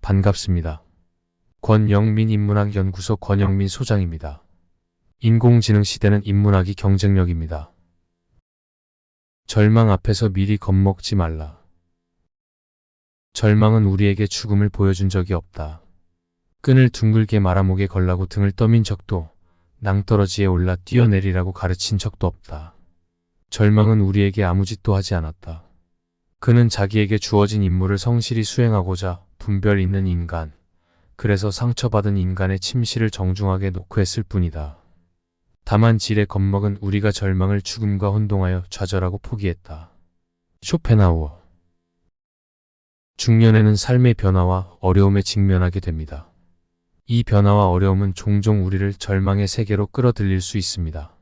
반갑습니다. 권영민 인문학연구소 권영민 소장입니다. 인공지능 시대는 인문학이 경쟁력입니다. 절망 앞에서 미리 겁먹지 말라. 절망은 우리에게 죽음을 보여준 적이 없다. 끈을 둥글게 말아목에 걸라고 등을 떠민 적도, 낭떠러지에 올라 뛰어내리라고 가르친 적도 없다. 절망은 우리에게 아무 짓도 하지 않았다. 그는 자기에게 주어진 임무를 성실히 수행하고자 분별 있는 인간, 그래서 상처받은 인간의 침실을 정중하게 노크했을 뿐이다. 다만 질에 겁먹은 우리가 절망을 죽음과 혼동하여 좌절하고 포기했다. 쇼펜하우어. 중년에는 삶의 변화와 어려움에 직면하게 됩니다. 이 변화와 어려움은 종종 우리를 절망의 세계로 끌어들일 수 있습니다.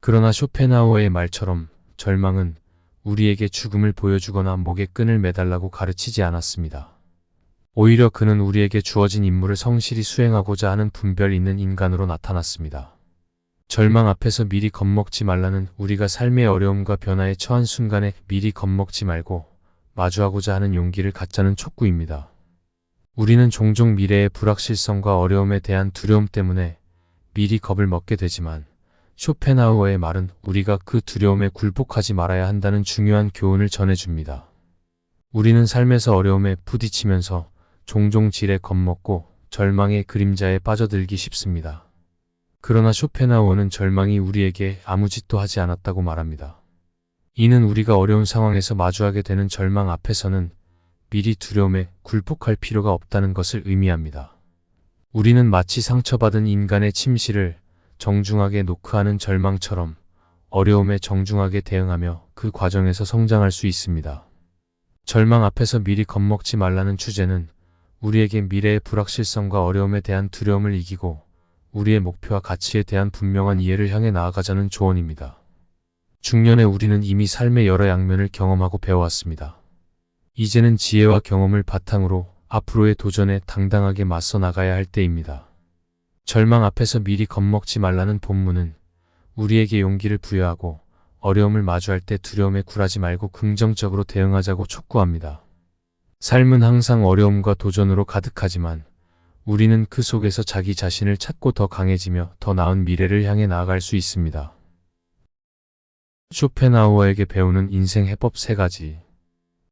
그러나 쇼펜하우어의 말처럼 절망은 우리에게 죽음을 보여주거나 목에 끈을 매달라고 가르치지 않았습니다. 오히려 그는 우리에게 주어진 임무를 성실히 수행하고자 하는 분별 있는 인간으로 나타났습니다. 절망 앞에서 미리 겁먹지 말라는 우리가 삶의 어려움과 변화에 처한 순간에 미리 겁먹지 말고 마주하고자 하는 용기를 갖자는 촉구입니다. 우리는 종종 미래의 불확실성과 어려움에 대한 두려움 때문에 미리 겁을 먹게 되지만 쇼펜하우어의 말은 우리가 그 두려움에 굴복하지 말아야 한다는 중요한 교훈을 전해줍니다. 우리는 삶에서 어려움에 부딪히면서 종종 질에 겁먹고 절망의 그림자에 빠져들기 쉽습니다. 그러나 쇼펜하우어는 절망이 우리에게 아무 짓도 하지 않았다고 말합니다. 이는 우리가 어려운 상황에서 마주하게 되는 절망 앞에서는 미리 두려움에 굴복할 필요가 없다는 것을 의미합니다. 우리는 마치 상처받은 인간의 침실을 정중하게 노크하는 절망처럼 어려움에 정중하게 대응하며 그 과정에서 성장할 수 있습니다. 절망 앞에서 미리 겁먹지 말라는 주제는 우리에게 미래의 불확실성과 어려움에 대한 두려움을 이기고 우리의 목표와 가치에 대한 분명한 이해를 향해 나아가자는 조언입니다. 중년에 우리는 이미 삶의 여러 양면을 경험하고 배워왔습니다. 이제는 지혜와 경험을 바탕으로 앞으로의 도전에 당당하게 맞서 나가야 할 때입니다. 절망 앞에서 미리 겁먹지 말라는 본문은 우리에게 용기를 부여하고 어려움을 마주할 때 두려움에 굴하지 말고 긍정적으로 대응하자고 촉구합니다. 삶은 항상 어려움과 도전으로 가득하지만 우리는 그 속에서 자기 자신을 찾고 더 강해지며 더 나은 미래를 향해 나아갈 수 있습니다. 쇼펜하우어에게 배우는 인생 해법 3가지.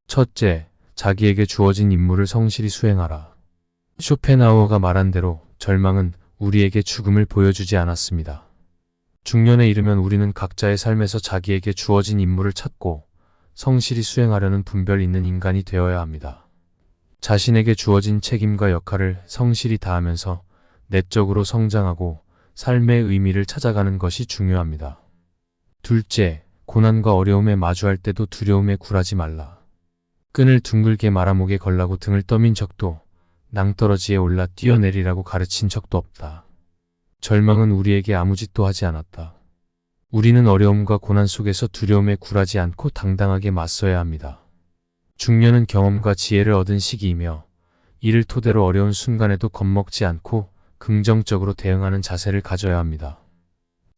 첫째, 자기에게 주어진 임무를 성실히 수행하라. 쇼펜하우어가 말한 대로 절망은 우리에게 죽음을 보여주지 않았습니다. 중년에 이르면 우리는 각자의 삶에서 자기에게 주어진 임무를 찾고 성실히 수행하려는 분별 있는 인간이 되어야 합니다. 자신에게 주어진 책임과 역할을 성실히 다하면서 내적으로 성장하고 삶의 의미를 찾아가는 것이 중요합니다. 둘째, 고난과 어려움에 마주할 때도 두려움에 굴하지 말라. 끈을 둥글게 말아목에 걸라고 등을 떠민 적도, 낭떠러지에 올라 뛰어내리라고 가르친 적도 없다. 절망은 우리에게 아무 짓도 하지 않았다. 우리는 어려움과 고난 속에서 두려움에 굴하지 않고 당당하게 맞서야 합니다. 중년은 경험과 지혜를 얻은 시기이며 이를 토대로 어려운 순간에도 겁먹지 않고 긍정적으로 대응하는 자세를 가져야 합니다.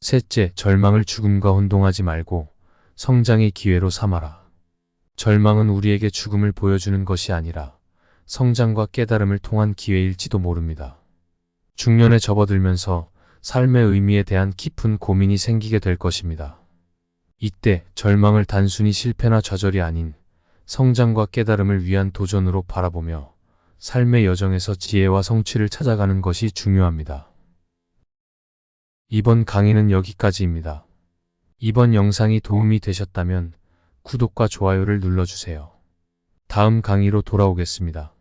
셋째, 절망을 죽음과 혼동하지 말고 성장의 기회로 삼아라. 절망은 우리에게 죽음을 보여주는 것이 아니라 성장과 깨달음을 통한 기회일지도 모릅니다. 중년에 접어들면서 삶의 의미에 대한 깊은 고민이 생기게 될 것입니다. 이때 절망을 단순히 실패나 좌절이 아닌 성장과 깨달음을 위한 도전으로 바라보며 삶의 여정에서 지혜와 성취를 찾아가는 것이 중요합니다. 이번 강의는 여기까지입니다. 이번 영상이 도움이 되셨다면 구독과 좋아요를 눌러주세요. 다음 강의로 돌아오겠습니다.